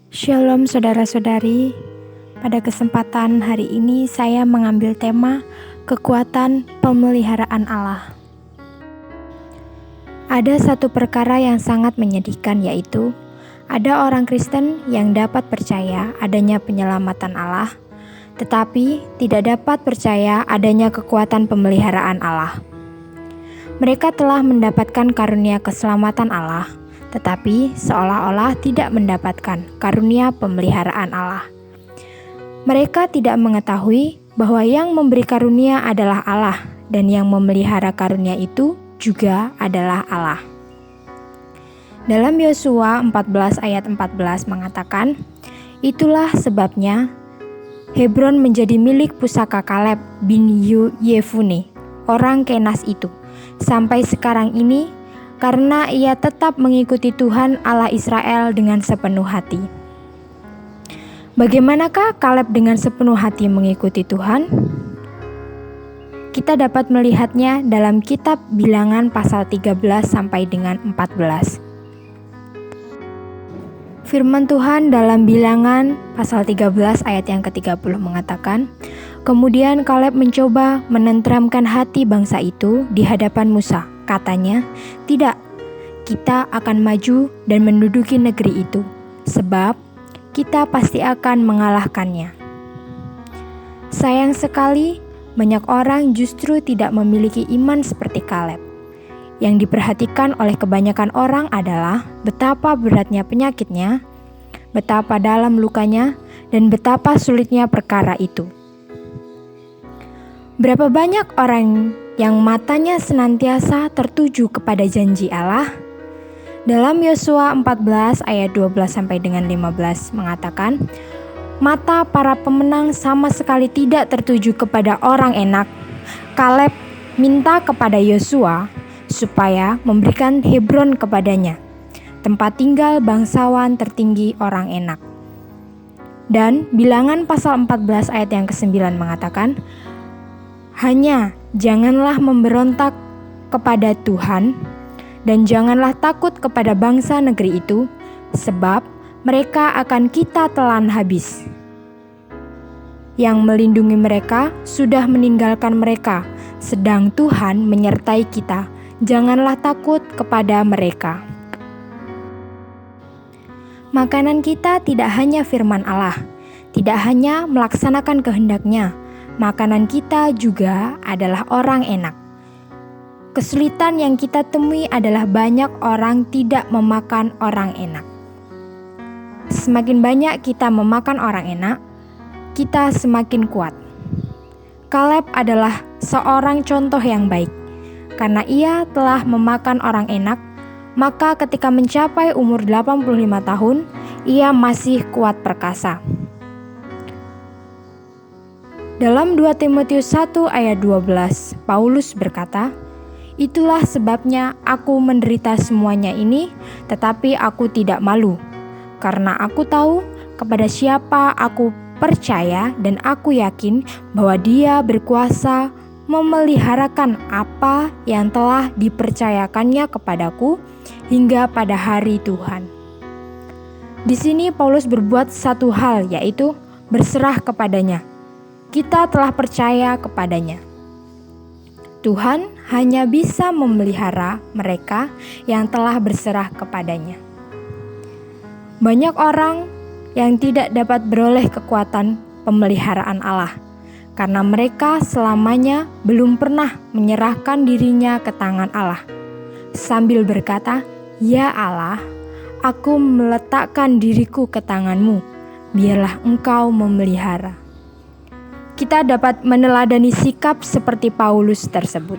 Shalom saudara-saudari, pada kesempatan hari ini saya mengambil tema kekuatan pemeliharaan Allah. Ada satu perkara yang sangat menyedihkan, yaitu ada orang Kristen yang dapat percaya adanya penyelamatan Allah, tetapi tidak dapat percaya adanya kekuatan pemeliharaan Allah. Mereka telah mendapatkan karunia keselamatan Allah, tetapi seolah-olah tidak mendapatkan karunia pemeliharaan Allah. Mereka tidak mengetahui bahwa yang memberi karunia adalah Allah, dan yang memelihara karunia itu juga adalah Allah. Dalam Yosua 14 ayat 14 mengatakan, "Itulah sebabnya Hebron menjadi milik pusaka Kaleb bin Yefune, orang Kenas itu, sampai sekarang ini, karena ia tetap mengikuti Tuhan Allah Israel dengan sepenuh hati." Bagaimanakah Kaleb dengan sepenuh hati mengikuti Tuhan? Kita dapat melihatnya dalam kitab Bilangan pasal 13 sampai dengan 14. Firman Tuhan dalam Bilangan pasal 13 ayat yang ke-30 mengatakan, "Kemudian Kaleb mencoba menenteramkan hati bangsa itu di hadapan Musa. Katanya, 'Tidak, kita akan maju dan menduduki negeri itu, sebab kita pasti akan mengalahkannya.'" Sayang sekali, banyak orang justru tidak memiliki iman seperti Kaleb. Yang diperhatikan oleh kebanyakan orang adalah betapa beratnya penyakitnya, betapa dalam lukanya, dan betapa sulitnya perkara itu. Berapa banyak orang yang matanya senantiasa tertuju kepada janji Allah? Dalam Yosua 14 ayat 12 sampai dengan 15 mengatakan, "Mata para pemenang sama sekali tidak tertuju kepada orang enak. Kaleb minta kepada Yosua supaya memberikan Hebron kepadanya, tempat tinggal bangsawan tertinggi orang enak." Dan Bilangan pasal 14 ayat yang ke-9 mengatakan, "Hanya janganlah memberontak kepada Tuhan, dan janganlah takut kepada bangsa negeri itu, sebab mereka akan kita telan habis. Yang melindungi mereka sudah meninggalkan mereka, sedang Tuhan menyertai kita. Janganlah takut kepada mereka." Makanan kita tidak hanya firman Allah, tidak hanya melaksanakan kehendak-Nya. Makanan kita juga adalah orang enak. Kesulitan yang kita temui adalah banyak orang tidak memakan orang enak. Semakin banyak kita memakan orang enak, kita semakin kuat. Kaleb adalah seorang contoh yang baik. Karena ia telah memakan orang enak, maka ketika mencapai umur 85 tahun, ia masih kuat perkasa. Dalam 2 Timotius 1 ayat 12, Paulus berkata, "Itulah sebabnya aku menderita semuanya ini, tetapi aku tidak malu, karena aku tahu kepada siapa aku percaya dan aku yakin bahwa Dia berkuasa memeliharakan apa yang telah dipercayakannya kepadaku hingga pada hari Tuhan." Di sini Paulus berbuat satu hal, yaitu berserah kepadanya. Kita telah percaya kepadanya. Tuhan hanya bisa memelihara mereka yang telah berserah kepadanya. Banyak orang yang tidak dapat beroleh kekuatan pemeliharaan Allah karena mereka selamanya belum pernah menyerahkan dirinya ke tangan Allah, sambil berkata, "Ya Allah, aku meletakkan diriku ke tangan-Mu, biarlah Engkau memelihara." Kita dapat meneladani sikap seperti Paulus tersebut.